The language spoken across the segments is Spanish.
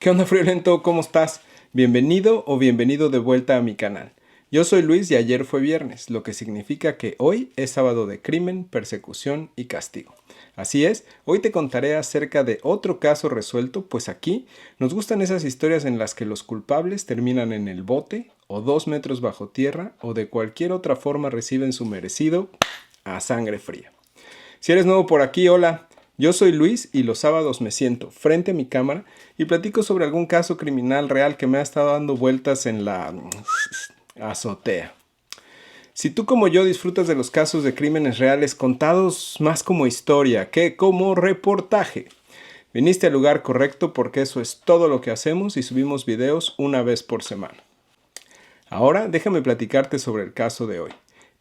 ¿Qué onda, Friolento? ¿Cómo estás? Bienvenido o bienvenido de vuelta a mi canal. Yo soy Luis y ayer fue viernes, lo que significa que hoy es sábado de crimen, persecución y castigo. Así es, hoy te contaré acerca de otro caso resuelto, pues aquí nos gustan esas historias en las que los culpables terminan en el bote, o 2 metros bajo tierra, o de cualquier otra forma reciben su merecido a sangre fría. Si eres nuevo por aquí, hola. Yo soy Luis y los sábados me siento frente a mi cámara y platico sobre algún caso criminal real que me ha estado dando vueltas en la azotea. Si tú como yo disfrutas de los casos de crímenes reales contados más como historia que como reportaje, viniste al lugar correcto porque eso es todo lo que hacemos y subimos videos una vez por semana. Ahora déjame platicarte sobre el caso de hoy.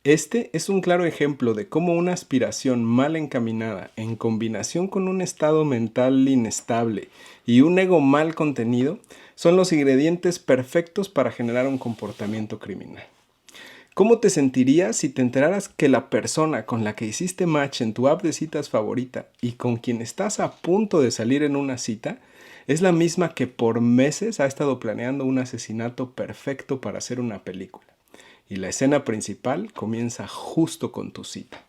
Este es un claro ejemplo de cómo una aspiración mal encaminada en combinación con un estado mental inestable y un ego mal contenido son los ingredientes perfectos para generar un comportamiento criminal. ¿Cómo te sentirías si te enteraras que la persona con la que hiciste match en tu app de citas favorita y con quien estás a punto de salir en una cita es la misma que por meses ha estado planeando un asesinato perfecto para hacer una película? Y la escena principal comienza justo con tu cita.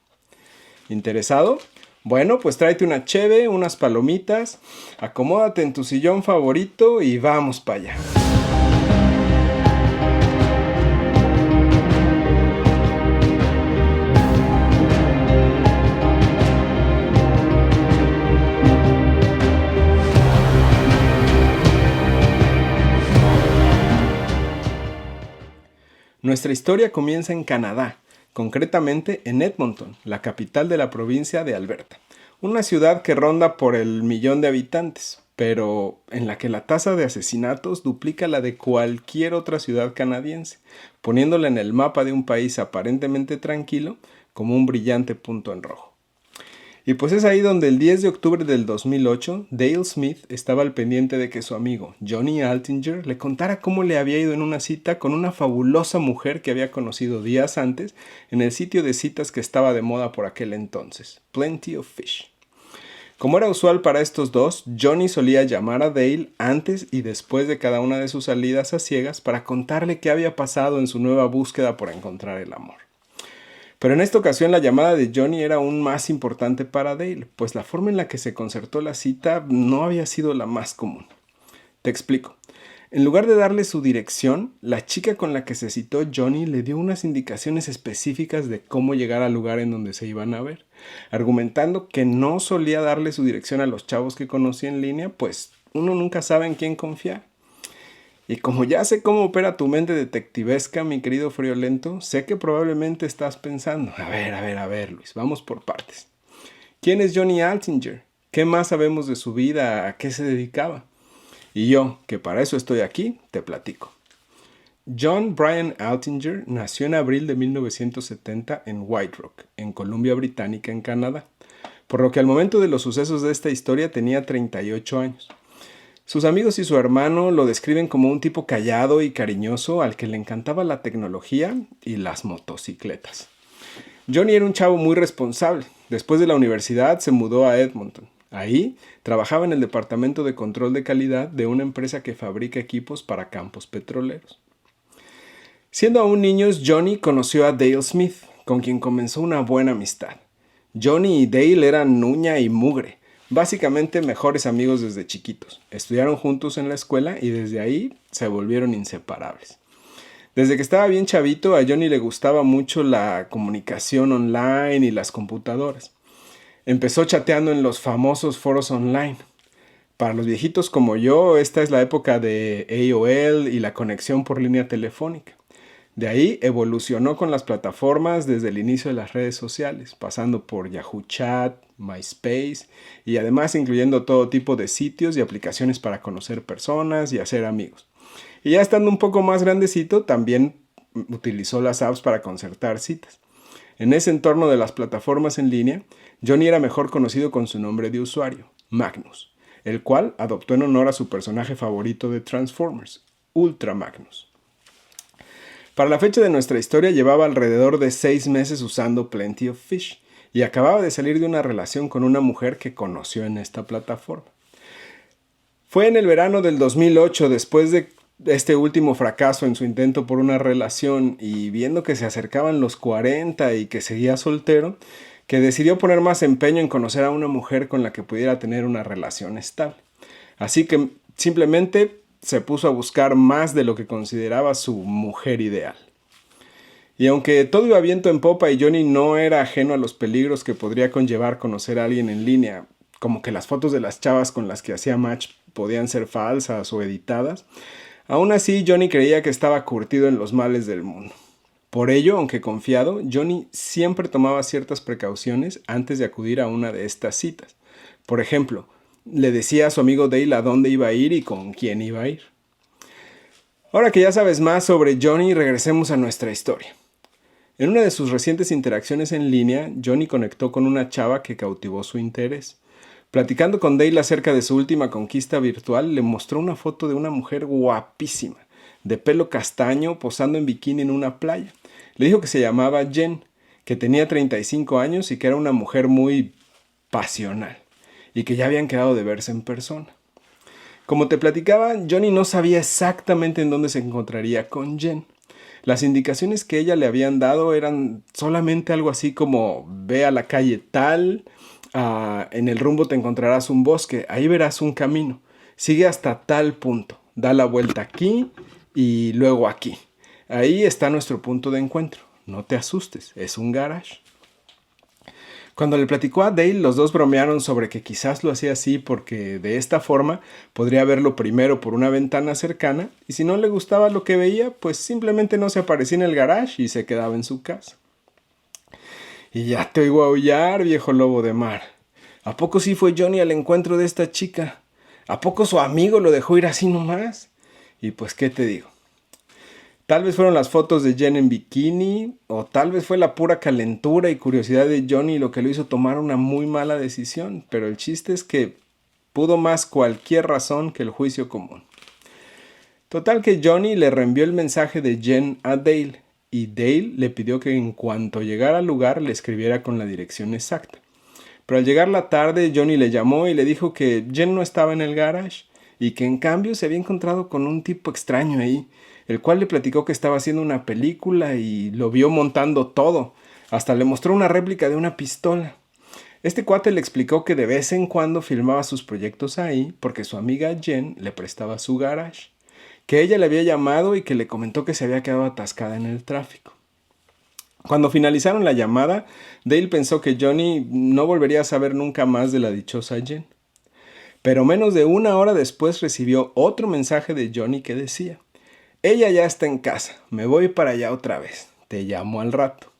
¿Interesado? Bueno, pues tráete una cheve, unas palomitas, acomódate en tu sillón favorito y vamos para allá. Nuestra historia comienza en Canadá, concretamente en Edmonton, la capital de la provincia de Alberta, una ciudad que ronda por el 1,000,000 de habitantes, pero en la que la tasa de asesinatos duplica la de cualquier otra ciudad canadiense, poniéndola en el mapa de un país aparentemente tranquilo como un brillante punto en rojo. Y pues es ahí donde el 10 de octubre del 2008, Dale Smith estaba al pendiente de que su amigo Johnny Altinger le contara cómo le había ido en una cita con una fabulosa mujer que había conocido días antes en el sitio de citas que estaba de moda por aquel entonces, Plenty of Fish. Como era usual para estos dos, Johnny solía llamar a Dale antes y después de cada una de sus salidas a ciegas para contarle qué había pasado en su nueva búsqueda por encontrar el amor. Pero en esta ocasión la llamada de Johnny era aún más importante para Dale, pues la forma en la que se concertó la cita no había sido la más común. Te explico. En lugar de darle su dirección, la chica con la que se citó Johnny le dio unas indicaciones específicas de cómo llegar al lugar en donde se iban a ver, argumentando que no solía darle su dirección a los chavos que conocía en línea, pues uno nunca sabe en quién confiar. Y como ya sé cómo opera tu mente detectivesca, mi querido friolento, sé que probablemente estás pensando, a ver, Luis, vamos por partes. ¿Quién es Johnny Altinger? ¿Qué más sabemos de su vida? ¿A qué se dedicaba? Y yo, que para eso estoy aquí, te platico. John Brian Altinger nació en abril de 1970 en White Rock, en Columbia Británica, en Canadá, por lo que al momento de los sucesos de esta historia tenía 38 años. Sus amigos y su hermano lo describen como un tipo callado y cariñoso al que le encantaba la tecnología y las motocicletas. Johnny era un chavo muy responsable. Después de la universidad se mudó a Edmonton. Ahí trabajaba en el departamento de control de calidad de una empresa que fabrica equipos para campos petroleros. Siendo aún niños, Johnny conoció a Dale Smith, con quien comenzó una buena amistad. Johnny y Dale eran uña y mugre. Básicamente mejores amigos desde chiquitos. Estudiaron juntos en la escuela y desde ahí se volvieron inseparables. Desde que estaba bien chavito, a Johnny le gustaba mucho la comunicación online y las computadoras. Empezó chateando en los famosos foros online. Para los viejitos como yo, esta es la época de AOL y la conexión por línea telefónica. De ahí evolucionó con las plataformas desde el inicio de las redes sociales, pasando por Yahoo Chat, MySpace y además incluyendo todo tipo de sitios y aplicaciones para conocer personas y hacer amigos. Y ya estando un poco más grandecito, también utilizó las apps para concertar citas. En ese entorno de las plataformas en línea, Johnny era mejor conocido con su nombre de usuario, Magnus, el cual adoptó en honor a su personaje favorito de Transformers, Ultra Magnus. Para la fecha de nuestra historia llevaba alrededor de 6 meses usando Plenty of Fish y acababa de salir de una relación con una mujer que conoció en esta plataforma. Fue en el verano del 2008, después de este último fracaso en su intento por una relación y viendo que se acercaban los 40 y que seguía soltero, que decidió poner más empeño en conocer a una mujer con la que pudiera tener una relación estable. Así que simplemente se puso a buscar más de lo que consideraba su mujer ideal. Y aunque todo iba viento en popa y Johnny no era ajeno a los peligros que podría conllevar conocer a alguien en línea, como que las fotos de las chavas con las que hacía match podían ser falsas o editadas, aún así Johnny creía que estaba curtido en los males del mundo. Por ello, aunque confiado, Johnny siempre tomaba ciertas precauciones antes de acudir a una de estas citas. Por ejemplo, le decía a su amigo Dale a dónde iba a ir y con quién iba a ir. Ahora que ya sabes más sobre Johnny, regresemos a nuestra historia. En una de sus recientes interacciones en línea, Johnny conectó con una chava que cautivó su interés. Platicando con Dale acerca de su última conquista virtual, le mostró una foto de una mujer guapísima, de pelo castaño, posando en bikini en una playa. Le dijo que se llamaba Jen, que tenía 35 años y que era una mujer muy pasional, y que ya habían quedado de verse en persona. Como te platicaba, Johnny no sabía exactamente en dónde se encontraría con Jen. Las indicaciones que ella le habían dado eran solamente algo así como: ve a la calle tal, en el rumbo te encontrarás un bosque, ahí verás un camino, sigue hasta tal punto, da la vuelta aquí y luego aquí. Ahí está nuestro punto de encuentro, no te asustes, es un garage. Cuando le platicó a Dale, los dos bromearon sobre que quizás lo hacía así porque de esta forma podría verlo primero por una ventana cercana y si no le gustaba lo que veía, pues simplemente no se aparecía en el garage y se quedaba en su casa. Y ya te oigo aullar, viejo lobo de mar. ¿A poco sí fue Johnny al encuentro de esta chica? ¿A poco su amigo lo dejó ir así nomás? Y pues, ¿qué te digo? Tal vez fueron las fotos de Jen en bikini, o tal vez fue la pura calentura y curiosidad de Johnny lo que lo hizo tomar una muy mala decisión, pero el chiste es que pudo más cualquier razón que el juicio común. Total que Johnny le reenvió el mensaje de Jen a Dale, y Dale le pidió que en cuanto llegara al lugar le escribiera con la dirección exacta. Pero al llegar la tarde, Johnny le llamó y le dijo que Jen no estaba en el garage, y que en cambio se había encontrado con un tipo extraño ahí, el cual le platicó que estaba haciendo una película y lo vio montando todo. Hasta le mostró una réplica de una pistola. Este cuate le explicó que de vez en cuando filmaba sus proyectos ahí porque su amiga Jen le prestaba su garage, que ella le había llamado y que le comentó que se había quedado atascada en el tráfico. Cuando finalizaron la llamada, Dale pensó que Johnny no volvería a saber nunca más de la dichosa Jen. Pero menos de una hora después recibió otro mensaje de Johnny que decía: ella ya está en casa, me voy para allá otra vez, te llamo al rato.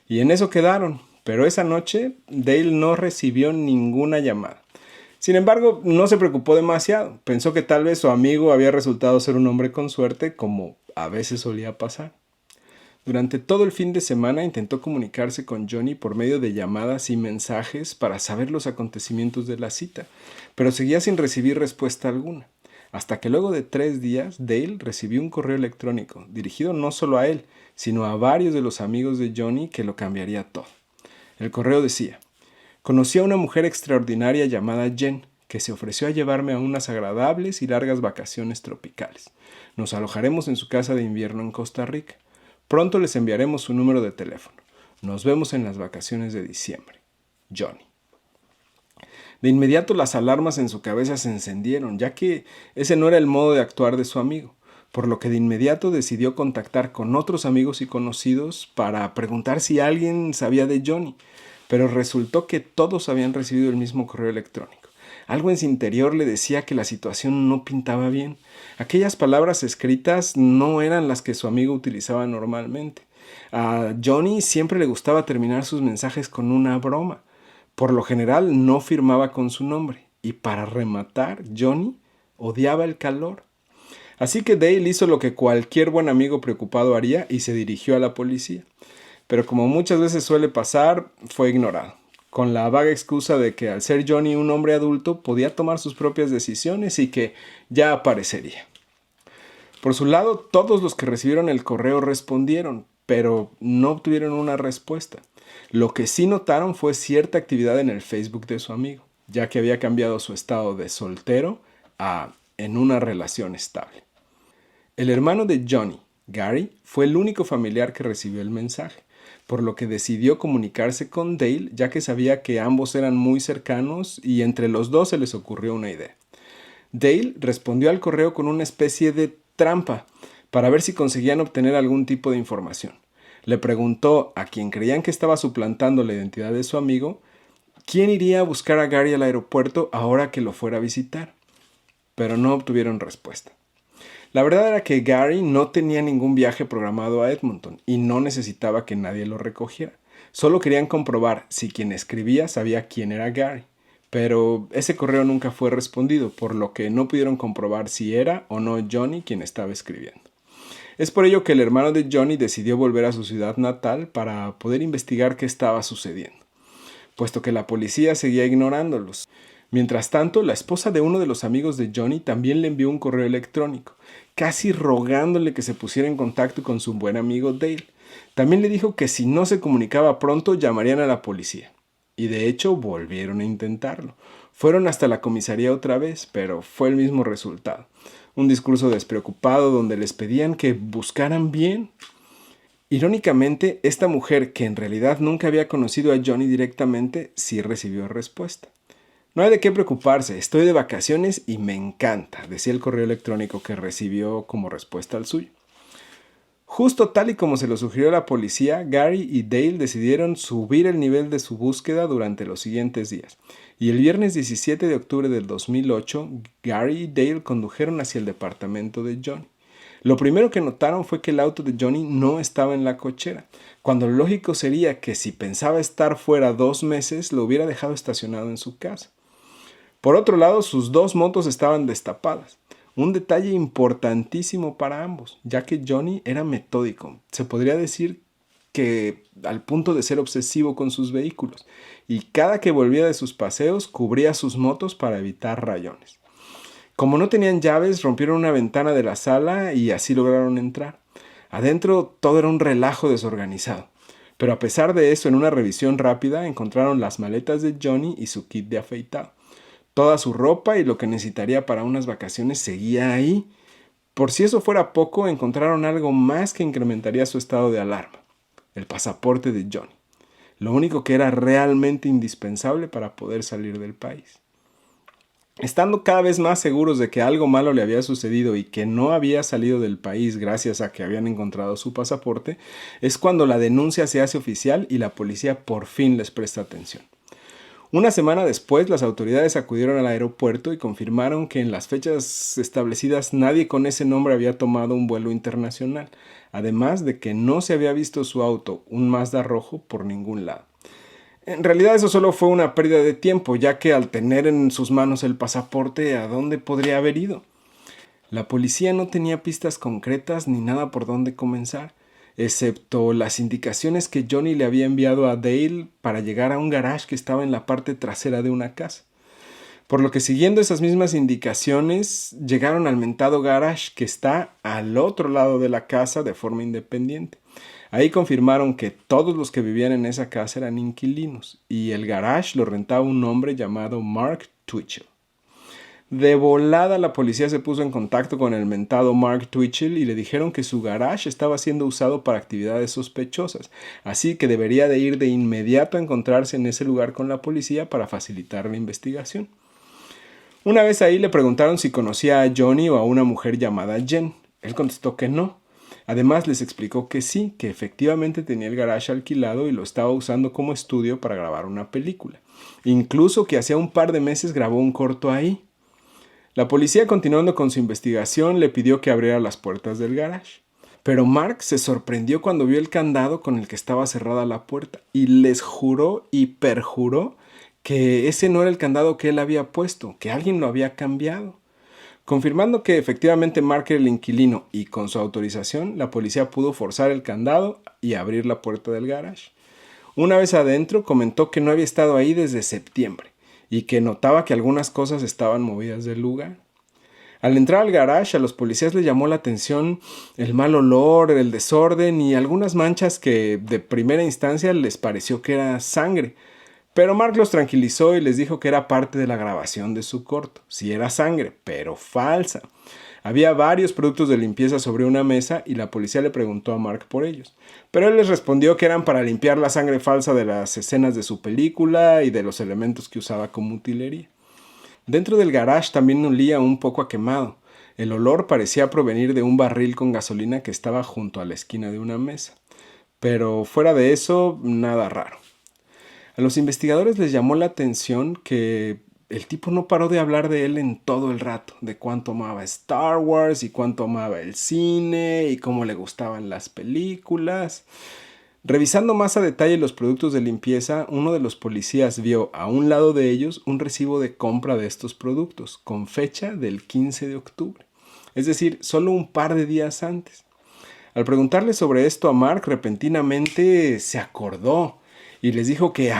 Y en eso quedaron, pero esa noche Dale no recibió ninguna llamada. Sin embargo, no se preocupó demasiado, pensó que tal vez su amigo había resultado ser un hombre con suerte, como a veces solía pasar. Durante todo el fin de semana intentó comunicarse con Johnny por medio de llamadas y mensajes para saber los acontecimientos de la cita, pero seguía sin recibir respuesta alguna. Hasta que luego de 3 días, Dale recibió un correo electrónico, dirigido no solo a él, sino a varios de los amigos de Johnny, que lo cambiaría todo. El correo decía: conocí a una mujer extraordinaria llamada Jen, que se ofreció a llevarme a unas agradables y largas vacaciones tropicales. Nos alojaremos en su casa de invierno en Costa Rica. Pronto les enviaremos su número de teléfono. Nos vemos en las vacaciones de diciembre. Johnny. De inmediato las alarmas en su cabeza se encendieron, ya que ese no era el modo de actuar de su amigo, por lo que de inmediato decidió contactar con otros amigos y conocidos para preguntar si alguien sabía de Johnny, pero resultó que todos habían recibido el mismo correo electrónico. Algo en su interior le decía que la situación no pintaba bien. Aquellas palabras escritas no eran las que su amigo utilizaba normalmente. A Johnny siempre le gustaba terminar sus mensajes con una broma. Por lo general no firmaba con su nombre, y para rematar, Johnny odiaba el calor. Así que Dale hizo lo que cualquier buen amigo preocupado haría y se dirigió a la policía. Pero como muchas veces suele pasar, fue ignorado, con la vaga excusa de que al ser Johnny un hombre adulto podía tomar sus propias decisiones y que ya aparecería. Por su lado, todos los que recibieron el correo respondieron, pero no obtuvieron una respuesta. Lo que sí notaron fue cierta actividad en el Facebook de su amigo, ya que había cambiado su estado de soltero a en una relación estable. El hermano de Johnny, Gary, fue el único familiar que recibió el mensaje, por lo que decidió comunicarse con Dale, ya que sabía que ambos eran muy cercanos y entre los dos se les ocurrió una idea. Dale respondió al correo con una especie de trampa para ver si conseguían obtener algún tipo de información. Le preguntó a quien creían que estaba suplantando la identidad de su amigo quién iría a buscar a Gary al aeropuerto ahora que lo fuera a visitar, pero no obtuvieron respuesta. La verdad era que Gary no tenía ningún viaje programado a Edmonton y no necesitaba que nadie lo recogiera. Solo querían comprobar si quien escribía sabía quién era Gary. Pero ese correo nunca fue respondido, por lo que no pudieron comprobar si era o no Johnny quien estaba escribiendo. Es por ello que el hermano de Johnny decidió volver a su ciudad natal para poder investigar qué estaba sucediendo, puesto que la policía seguía ignorándolos. Mientras tanto, la esposa de uno de los amigos de Johnny también le envió un correo electrónico, casi rogándole que se pusiera en contacto con su buen amigo Dale. También le dijo que si no se comunicaba pronto llamarían a la policía. Y de hecho volvieron a intentarlo. Fueron hasta la comisaría otra vez, pero fue el mismo resultado. Un discurso despreocupado donde les pedían que buscaran bien. Irónicamente, esta mujer, que en realidad nunca había conocido a Johnny directamente, sí recibió respuesta. No hay de qué preocuparse, estoy de vacaciones y me encanta, decía el correo electrónico que recibió como respuesta al suyo. Justo tal y como se lo sugirió la policía, Gary y Dale decidieron subir el nivel de su búsqueda durante los siguientes días. Y el viernes 17 de octubre del 2008, Gary y Dale condujeron hacia el departamento de Johnny. Lo primero que notaron fue que el auto de Johnny no estaba en la cochera, cuando lo lógico sería que si pensaba estar fuera 2 meses, lo hubiera dejado estacionado en su casa. Por otro lado, sus 2 motos estaban destapadas. Un detalle importantísimo para ambos, ya que Johnny era metódico. Se podría decir que al punto de ser obsesivo con sus vehículos. Y cada que volvía de sus paseos, cubría sus motos para evitar rayones. Como no tenían llaves, rompieron una ventana de la sala y así lograron entrar. Adentro todo era un relajo desorganizado. Pero a pesar de eso, en una revisión rápida, encontraron las maletas de Johnny y su kit de afeitado. Toda su ropa y lo que necesitaría para unas vacaciones seguía ahí. Por si eso fuera poco, encontraron algo más que incrementaría su estado de alarma: el pasaporte de Johnny. Lo único que era realmente indispensable para poder salir del país. Estando cada vez más seguros de que algo malo le había sucedido y que no había salido del país gracias a que habían encontrado su pasaporte, es cuando la denuncia se hace oficial y la policía por fin les presta atención. Una semana después, las autoridades acudieron al aeropuerto y confirmaron que en las fechas establecidas nadie con ese nombre había tomado un vuelo internacional, además de que no se había visto su auto, un Mazda rojo, por ningún lado. En realidad eso solo fue una pérdida de tiempo, ya que al tener en sus manos el pasaporte, ¿a dónde podría haber ido? La policía no tenía pistas concretas ni nada por dónde comenzar, excepto las indicaciones que Johnny le había enviado a Dale para llegar a un garage que estaba en la parte trasera de una casa. Por lo que, siguiendo esas mismas indicaciones, llegaron al mentado garage que está al otro lado de la casa de forma independiente. Ahí confirmaron que todos los que vivían en esa casa eran inquilinos y el garage lo rentaba un hombre llamado Mark Twitchell. De volada la policía se puso en contacto con el mentado Mark Twitchell y le dijeron que su garage estaba siendo usado para actividades sospechosas, así que debería de ir de inmediato a encontrarse en ese lugar con la policía para facilitar la investigación. Una vez ahí le preguntaron si conocía a Johnny o a una mujer llamada Jen. Él contestó que no. Además les explicó que sí, que efectivamente tenía el garage alquilado y lo estaba usando como estudio para grabar una película. Incluso que hacía un par de meses grabó un corto ahí. La policía, continuando con su investigación, le pidió que abriera las puertas del garage. Pero Mark se sorprendió cuando vio el candado con el que estaba cerrada la puerta y les juró y perjuró que ese no era el candado que él había puesto, que alguien lo había cambiado. Confirmando que efectivamente Mark era el inquilino y con su autorización, la policía pudo forzar el candado y abrir la puerta del garage. Una vez adentro, comentó que no había estado ahí desde septiembre y que notaba que algunas cosas estaban movidas del lugar. Al entrar al garage, a los policías les llamó la atención el mal olor, el desorden y algunas manchas que de primera instancia les pareció que era sangre, Pero Mark los tranquilizó y les dijo que era parte de la grabación de su corto. Sí era sangre, pero falsa. Había varios productos de limpieza sobre una mesa y la policía le preguntó a Mark por ellos. Pero él les respondió que eran para limpiar la sangre falsa de las escenas de su película y de los elementos que usaba como utilería. Dentro del garage también olía un poco a quemado. El olor parecía provenir de un barril con gasolina que estaba junto a la esquina de una mesa. Pero fuera de eso, nada raro. A los investigadores les llamó la atención que el tipo no paró de hablar de él en todo el rato, de cuánto amaba Star Wars y cuánto amaba el cine y cómo le gustaban las películas. Revisando más a detalle los productos de limpieza, uno de los policías vio a un lado de ellos un recibo de compra de estos productos, con fecha del 15 de octubre, es decir, solo un par de días antes. Al preguntarle sobre esto a Mark, repentinamente se acordó y les dijo que,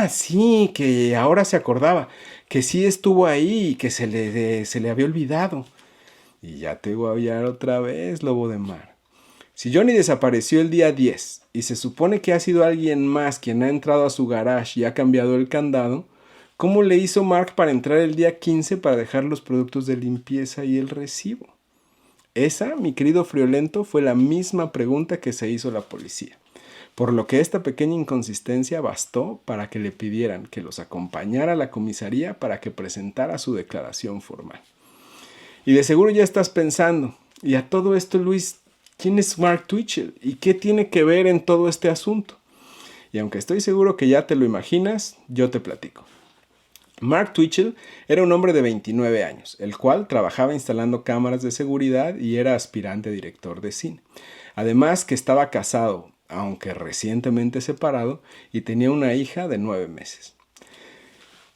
sí, que ahora se acordaba, que sí estuvo ahí y que se le había olvidado. Y ya te voy a hallar otra vez, lobo de mar. Si Johnny desapareció el día 10 y se supone que ha sido alguien más quien ha entrado a su garage y ha cambiado el candado, ¿cómo le hizo Mark para entrar el día 15 para dejar los productos de limpieza y el recibo? Esa, mi querido friolento, fue la misma pregunta que se hizo la policía, por lo que esta pequeña inconsistencia bastó para que le pidieran que los acompañara a la comisaría para que presentara su declaración formal. Y de seguro ya estás pensando, y a todo esto, Luis, ¿quién es Mark Twitchell? ¿Y qué tiene que ver en todo este asunto? Y aunque estoy seguro que ya te lo imaginas, yo te platico. Mark Twitchell era un hombre de 29 años, el cual trabajaba instalando cámaras de seguridad y era aspirante a director de cine. Además que estaba casado, aunque recientemente separado, y tenía una hija de 9 meses.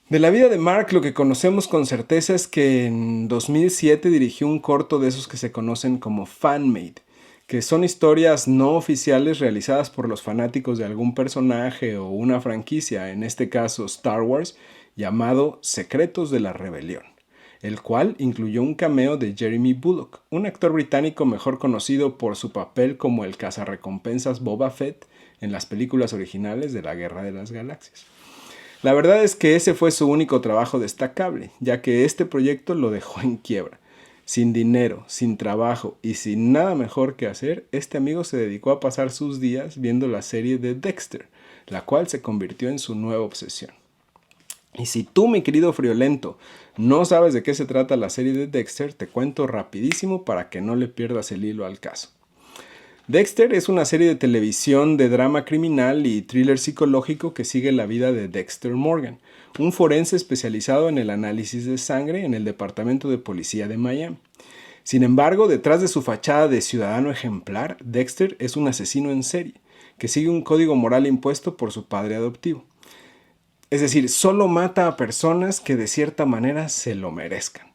De la vida de Mark lo que conocemos con certeza es que en 2007 dirigió un corto de esos que se conocen como fan-made, que son historias no oficiales realizadas por los fanáticos de algún personaje o una franquicia, en este caso Star Wars, llamado Secretos de la Rebelión, el cual incluyó un cameo de Jeremy Bulloch, un actor británico mejor conocido por su papel como el cazarrecompensas Boba Fett en las películas originales de la Guerra de las Galaxias. La verdad es que ese fue su único trabajo destacable, ya que este proyecto lo dejó en quiebra. Sin dinero, sin trabajo y sin nada mejor que hacer, este amigo se dedicó a pasar sus días viendo la serie de Dexter, la cual se convirtió en su nueva obsesión. Y si tú, mi querido friolento, no sabes de qué se trata la serie de Dexter, te cuento rapidísimo para que no le pierdas el hilo al caso. Dexter es una serie de televisión de drama criminal y thriller psicológico que sigue la vida de Dexter Morgan, un forense especializado en el análisis de sangre en el Departamento de Policía de Miami. Sin embargo, detrás de su fachada de ciudadano ejemplar, Dexter es un asesino en serie, que sigue un código moral impuesto por su padre adoptivo. Es decir, solo mata a personas que de cierta manera se lo merezcan.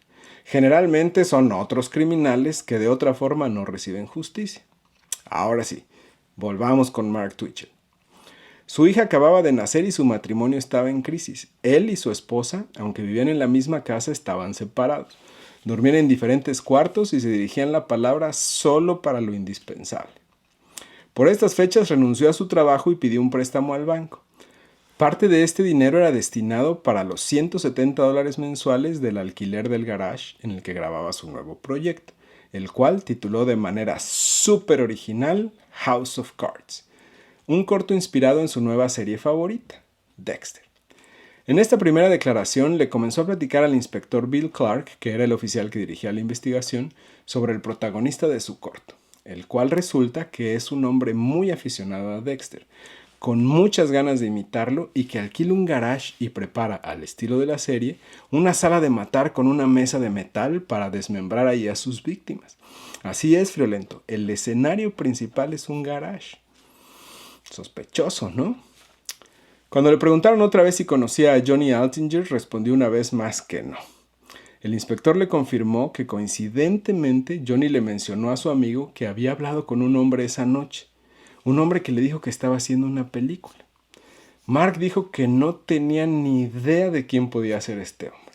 Generalmente son otros criminales que de otra forma no reciben justicia. Ahora sí, volvamos con Mark Twitchell. Su hija acababa de nacer y su matrimonio estaba en crisis. Él y su esposa, aunque vivían en la misma casa, estaban separados. Dormían en diferentes cuartos y se dirigían la palabra solo para lo indispensable. Por estas fechas renunció a su trabajo y pidió un préstamo al banco. Parte de este dinero era destinado para los $170 mensuales del alquiler del garage en el que grababa su nuevo proyecto, el cual tituló de manera súper original House of Cards, un corto inspirado en su nueva serie favorita, Dexter. En esta primera declaración le comenzó a platicar al inspector Bill Clark, que era el oficial que dirigía la investigación, sobre el protagonista de su corto, el cual resulta que es un hombre muy aficionado a Dexter, con muchas ganas de imitarlo y que alquila un garage y prepara, al estilo de la serie, una sala de matar con una mesa de metal para desmembrar ahí a sus víctimas. Así es, friolento, el escenario principal es un garage. Sospechoso, ¿no? Cuando le preguntaron otra vez si conocía a Johnny Altinger, respondió una vez más que no. El inspector le confirmó que coincidentemente Johnny le mencionó a su amigo que había hablado con un hombre esa noche. Un hombre que le dijo que estaba haciendo una película. Mark dijo que no tenía ni idea de quién podía ser este hombre.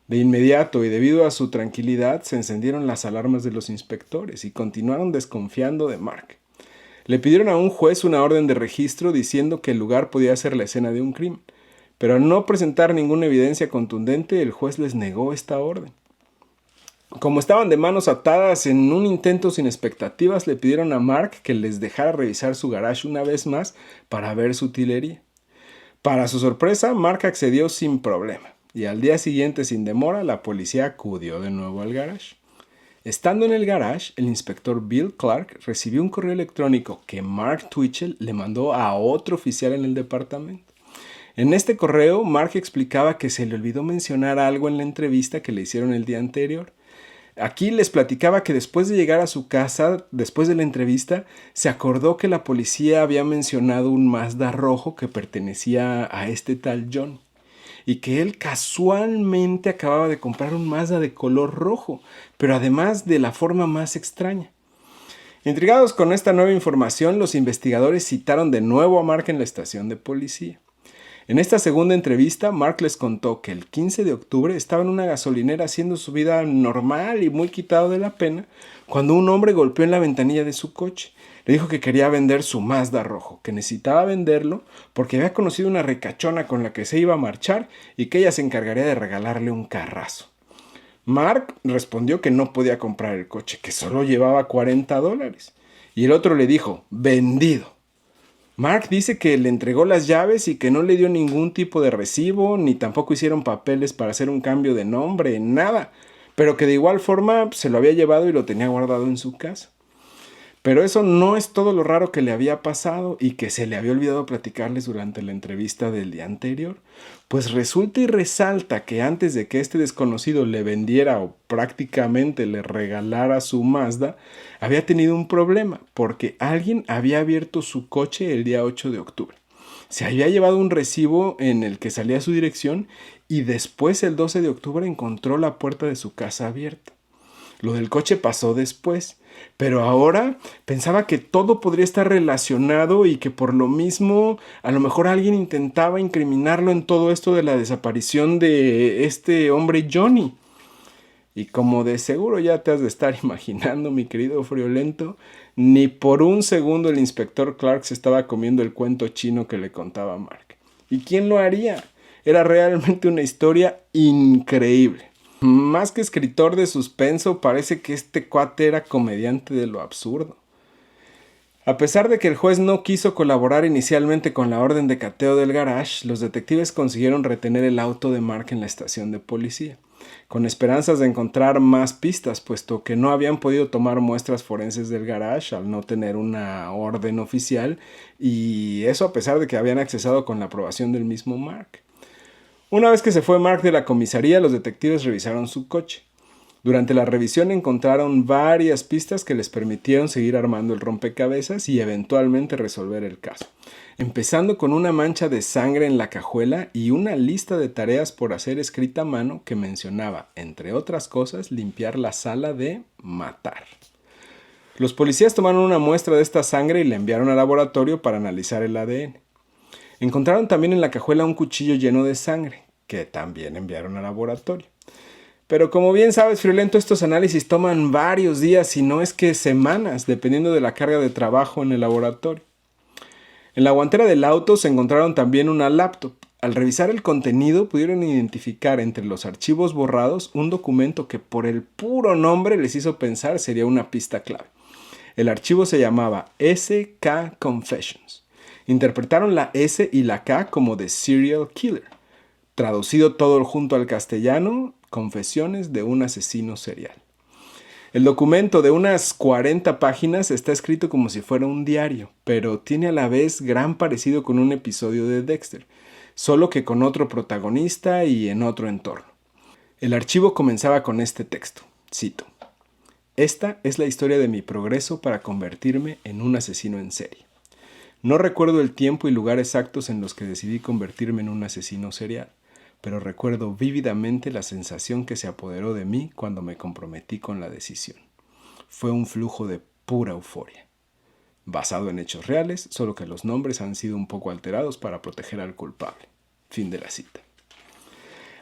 De inmediato y debido a su tranquilidad se encendieron las alarmas de los inspectores y continuaron desconfiando de Mark. Le pidieron a un juez una orden de registro diciendo que el lugar podía ser la escena de un crimen. pero al no presentar ninguna evidencia contundente, el juez les negó esta orden. Como estaban de manos atadas, en un intento sin expectativas, le pidieron a Mark que les dejara revisar su garage una vez más para ver su utilería. Para su sorpresa, Mark accedió sin problema, y al día siguiente, sin demora, la policía acudió de nuevo al garage. Estando en el garage, el inspector Bill Clark recibió un correo electrónico que Mark Twitchell le mandó a otro oficial en el departamento. En este correo, Mark explicaba que se le olvidó mencionar algo en la entrevista que le hicieron el día anterior. Aquí les platicaba que después de llegar a su casa, después de la entrevista, se acordó que la policía había mencionado un Mazda rojo que pertenecía a este tal John, y que él casualmente acababa de comprar un Mazda de color rojo, pero además de la forma más extraña. Intrigados con esta nueva información, los investigadores citaron de nuevo a Mark en la estación de policía. En esta segunda entrevista, Mark les contó que el 15 de octubre estaba en una gasolinera haciendo su vida normal y muy quitado de la pena, cuando un hombre golpeó en la ventanilla de su coche. Le dijo que quería vender su Mazda rojo, que necesitaba venderlo porque había conocido una ricachona con la que se iba a marchar y que ella se encargaría de regalarle un carrazo. Mark respondió que no podía comprar el coche, que solo llevaba $40. Y el otro le dijo, vendido. Mark dice que le entregó las llaves y que no le dio ningún tipo de recibo, ni tampoco hicieron papeles para hacer un cambio de nombre, nada, pero que de igual forma se lo había llevado y lo tenía guardado en su casa. Pero eso no es todo lo raro que le había pasado y que se le había olvidado platicarles durante la entrevista del día anterior. Pues resulta y resalta que antes de que este desconocido le vendiera o prácticamente le regalara su Mazda, había tenido un problema porque alguien había abierto su coche el día 8 de octubre. Se había llevado un recibo en el que salía su dirección y después el 12 de octubre encontró la puerta de su casa abierta. Lo del coche pasó después, pero ahora pensaba que todo podría estar relacionado y que por lo mismo a lo mejor alguien intentaba incriminarlo en todo esto de la desaparición de este hombre Johnny. Y como de seguro ya te has de estar imaginando, mi querido friolento, ni por un segundo el inspector Clark se estaba comiendo el cuento chino que le contaba Mark. ¿Y quién lo haría? Era realmente una historia increíble. Más que escritor de suspenso, parece que este cuate era comediante de lo absurdo. A pesar de que el juez no quiso colaborar inicialmente con la orden de cateo del garage, los detectives consiguieron retener el auto de Mark en la estación de policía, con esperanzas de encontrar más pistas, puesto que no habían podido tomar muestras forenses del garage al no tener una orden oficial, y eso a pesar de que habían accesado con la aprobación del mismo Mark. Una vez que se fue Mark de la comisaría, los detectives revisaron su coche. Durante la revisión encontraron varias pistas que les permitieron seguir armando el rompecabezas y eventualmente resolver el caso, empezando con una mancha de sangre en la cajuela y una lista de tareas por hacer escrita a mano que mencionaba, entre otras cosas, limpiar la sala de matar. Los policías tomaron una muestra de esta sangre y la enviaron al laboratorio para analizar el ADN. Encontraron también en la cajuela un cuchillo lleno de sangre, que también enviaron al laboratorio. Pero como bien sabes, friolento, estos análisis toman varios días, si no es que semanas, dependiendo de la carga de trabajo en el laboratorio. En la guantera del auto se encontraron también una laptop. Al revisar el contenido, pudieron identificar entre los archivos borrados un documento que por el puro nombre les hizo pensar sería una pista clave. El archivo se llamaba SK Confessions. Interpretaron la S y la K como de Serial Killer. Traducido todo junto al castellano, Confesiones de un asesino serial. El documento de unas 40 páginas está escrito como si fuera un diario, pero tiene a la vez gran parecido con un episodio de Dexter, solo que con otro protagonista y en otro entorno. El archivo comenzaba con este texto, cito: "Esta es la historia de mi progreso para convertirme en un asesino en serie. No recuerdo el tiempo y lugar exactos en los que decidí convertirme en un asesino serial, pero recuerdo vívidamente la sensación que se apoderó de mí cuando me comprometí con la decisión. Fue un flujo de pura euforia. Basado en hechos reales, solo que los nombres han sido un poco alterados para proteger al culpable". Fin de la cita.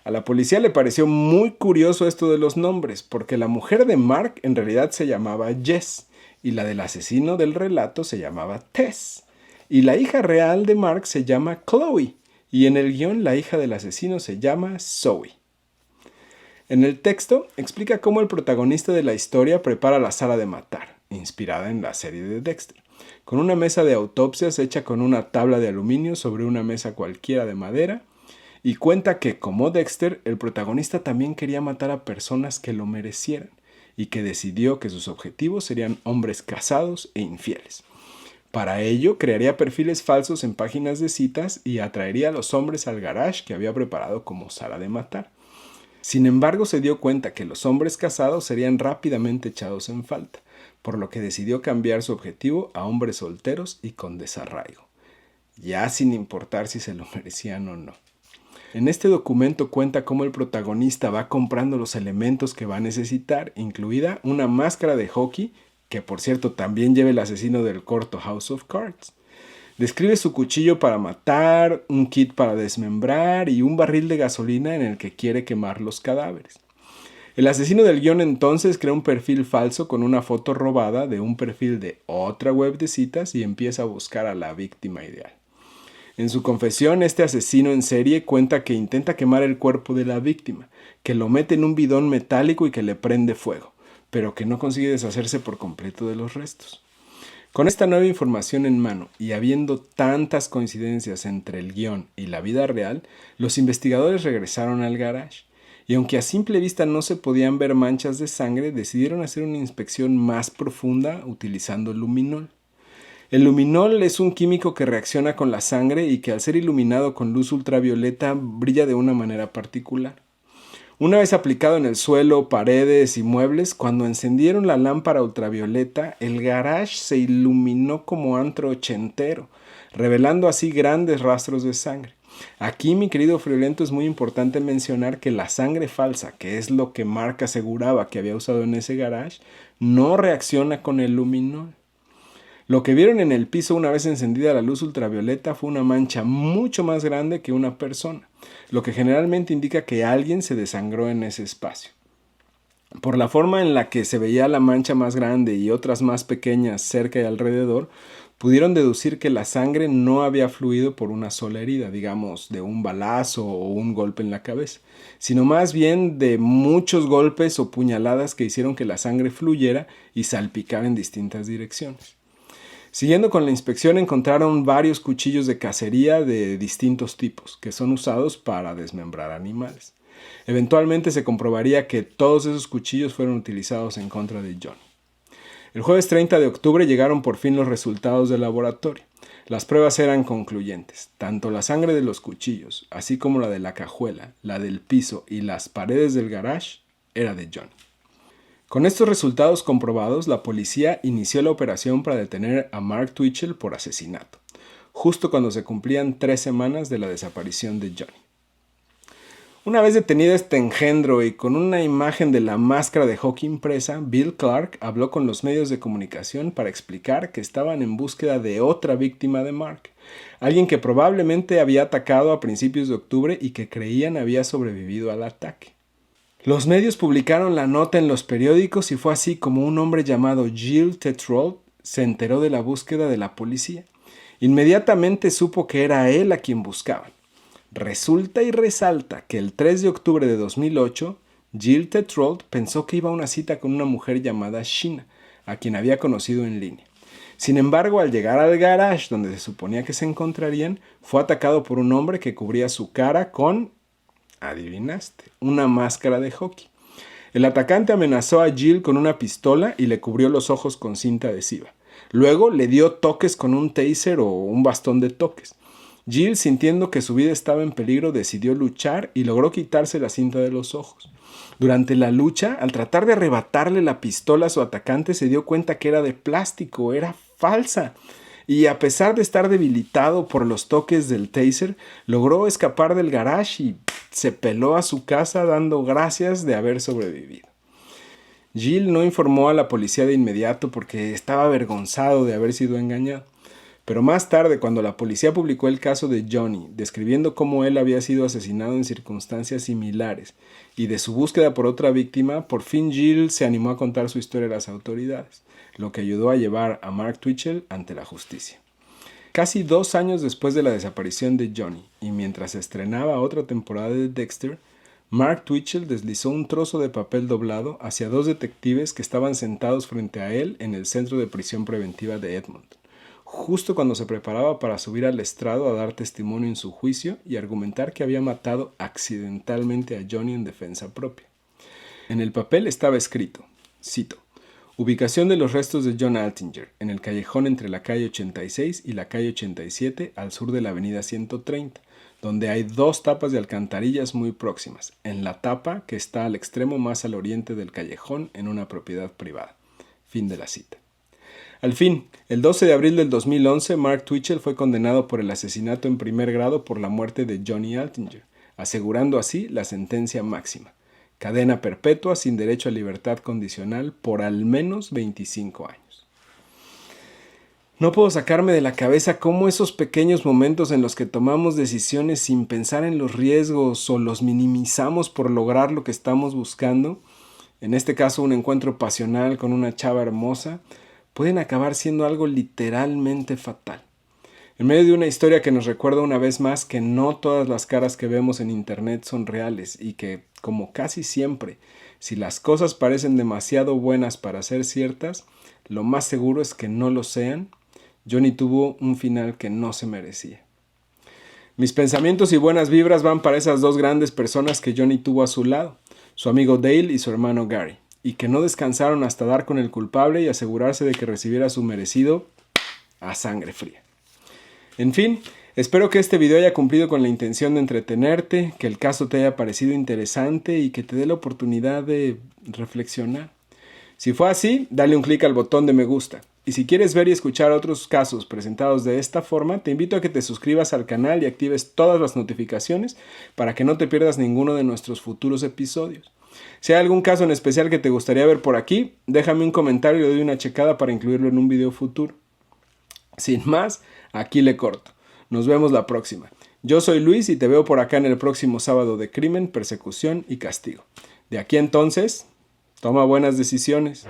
A la policía le pareció muy curioso esto de los nombres, porque la mujer de Mark en realidad se llamaba Jess, y la del asesino del relato se llamaba Tess, y la hija real de Mark se llama Chloe, y en el guión la hija del asesino se llama Zoe. En el texto explica cómo el protagonista de la historia prepara la sala de matar, inspirada en la serie de Dexter, con una mesa de autopsias hecha con una tabla de aluminio sobre una mesa cualquiera de madera, y cuenta que, como Dexter, el protagonista también quería matar a personas que lo merecieran, y que decidió que sus objetivos serían hombres casados e infieles. Para ello, crearía perfiles falsos en páginas de citas y atraería a los hombres al garage que había preparado como sala de matar. Sin embargo, se dio cuenta que los hombres casados serían rápidamente echados en falta, por lo que decidió cambiar su objetivo a hombres solteros y con desarraigo, ya sin importar si se lo merecían o no. En este documento cuenta cómo el protagonista va comprando los elementos que va a necesitar, incluida una máscara de hockey, que por cierto también lleva el asesino del corto House of Cards. Describe su cuchillo para matar, un kit para desmembrar y un barril de gasolina en el que quiere quemar los cadáveres. El asesino del guión entonces crea un perfil falso con una foto robada de un perfil de otra web de citas y empieza a buscar a la víctima ideal. En su confesión, este asesino en serie cuenta que intenta quemar el cuerpo de la víctima, que lo mete en un bidón metálico y que le prende fuego, pero que no consigue deshacerse por completo de los restos. Con esta nueva información en mano y habiendo tantas coincidencias entre el guión y la vida real, los investigadores regresaron al garage. Y aunque a simple vista no se podían ver manchas de sangre, decidieron hacer una inspección más profunda utilizando luminol. El luminol es un químico que reacciona con la sangre y que al ser iluminado con luz ultravioleta brilla de una manera particular. Una vez aplicado en el suelo, paredes y muebles, cuando encendieron la lámpara ultravioleta, el garage se iluminó como antro ochentero, revelando así grandes rastros de sangre. Aquí, mi querido Friolento, es muy importante mencionar que la sangre falsa, que es lo que Mark aseguraba que había usado en ese garage, no reacciona con el luminol. Lo que vieron en el piso una vez encendida la luz ultravioleta fue una mancha mucho más grande que una persona, lo que generalmente indica que alguien se desangró en ese espacio. Por la forma en la que se veía la mancha más grande y otras más pequeñas cerca y alrededor, pudieron deducir que la sangre no había fluido por una sola herida, digamos, de un balazo o un golpe en la cabeza, sino más bien de muchos golpes o puñaladas que hicieron que la sangre fluyera y salpicara en distintas direcciones. Siguiendo con la inspección, encontraron varios cuchillos de cacería de distintos tipos, que son usados para desmembrar animales. Eventualmente se comprobaría que todos esos cuchillos fueron utilizados en contra de Johnny. El jueves 30 de octubre llegaron por fin los resultados del laboratorio. Las pruebas eran concluyentes. Tanto la sangre de los cuchillos, así como la de la cajuela, la del piso y las paredes del garage, era de Johnny. Con estos resultados comprobados, la policía inició la operación para detener a Mark Twitchell por asesinato, justo cuando se cumplían 3 semanas de la desaparición de Johnny. Una vez detenido este engendro y con una imagen de la máscara de hockey impresa, Bill Clark habló con los medios de comunicación para explicar que estaban en búsqueda de otra víctima de Mark, alguien que probablemente había atacado a principios de octubre y que creían había sobrevivido al ataque. Los medios publicaron la nota en los periódicos y fue así como un hombre llamado Gilles Tetrault se enteró de la búsqueda de la policía. Inmediatamente supo que era él a quien buscaban. Resulta y resalta que el 3 de octubre de 2008, Gilles Tetrault pensó que iba a una cita con una mujer llamada Sheena, a quien había conocido en línea. Sin embargo, al llegar al garage donde se suponía que se encontrarían, fue atacado por un hombre que cubría su cara con, adivinaste, una máscara de hockey. El atacante amenazó a Jill con una pistola y le cubrió los ojos con cinta adhesiva. Luego le dio toques con un taser o un bastón de toques. Jill, sintiendo que su vida estaba en peligro, decidió luchar y logró quitarse la cinta de los ojos. Durante la lucha, al tratar de arrebatarle la pistola a su atacante, se dio cuenta que era de plástico, era falsa. Y a pesar de estar debilitado por los toques del taser, logró escapar del garage y se peló a su casa dando gracias de haber sobrevivido. Jill no informó a la policía de inmediato porque estaba avergonzado de haber sido engañado. Pero más tarde, cuando la policía publicó el caso de Johnny, describiendo cómo él había sido asesinado en circunstancias similares y de su búsqueda por otra víctima, por fin Jill se animó a contar su historia a las autoridades, lo que ayudó a llevar a Mark Twitchell ante la justicia. Casi 2 años después de la desaparición de Johnny, y mientras se estrenaba otra temporada de Dexter, Mark Twitchell deslizó un trozo de papel doblado hacia 2 detectives que estaban sentados frente a él en el centro de prisión preventiva de Edmonton, justo cuando se preparaba para subir al estrado a dar testimonio en su juicio y argumentar que había matado accidentalmente a Johnny en defensa propia. En el papel estaba escrito, cito, ubicación de los restos de John Altinger, en el callejón entre la calle 86 y la calle 87 al sur de la avenida 130, donde hay 2 tapas de alcantarillas muy próximas, en la tapa que está al extremo más al oriente del callejón en una propiedad privada. Fin de la cita. Al fin, el 12 de abril del 2011, Mark Twitchell fue condenado por el asesinato en primer grado por la muerte de Johnny Altinger, asegurando así la sentencia máxima. Cadena perpetua sin derecho a libertad condicional por al menos 25 años. No puedo sacarme de la cabeza cómo esos pequeños momentos en los que tomamos decisiones sin pensar en los riesgos o los minimizamos por lograr lo que estamos buscando, en este caso un encuentro pasional con una chava hermosa, pueden acabar siendo algo literalmente fatal. En medio de una historia que nos recuerda una vez más que no todas las caras que vemos en internet son reales y que, como casi siempre, si las cosas parecen demasiado buenas para ser ciertas, lo más seguro es que no lo sean. Johnny tuvo un final que no se merecía. Mis pensamientos y buenas vibras van para esas 2 grandes personas que Johnny tuvo a su lado, su amigo Dale y su hermano Gary, y que no descansaron hasta dar con el culpable y asegurarse de que recibiera su merecido a sangre fría. En fin, espero que este video haya cumplido con la intención de entretenerte, que el caso te haya parecido interesante y que te dé la oportunidad de reflexionar. Si fue así, dale un clic al botón de me gusta. Y si quieres ver y escuchar otros casos presentados de esta forma, te invito a que te suscribas al canal y actives todas las notificaciones para que no te pierdas ninguno de nuestros futuros episodios. Si hay algún caso en especial que te gustaría ver por aquí, déjame un comentario y le doy una checada para incluirlo en un video futuro. Sin más, aquí le corto. Nos vemos la próxima. Yo soy Luis y te veo por acá en el próximo sábado de Crimen, Persecución y Castigo. De aquí entonces, toma buenas decisiones.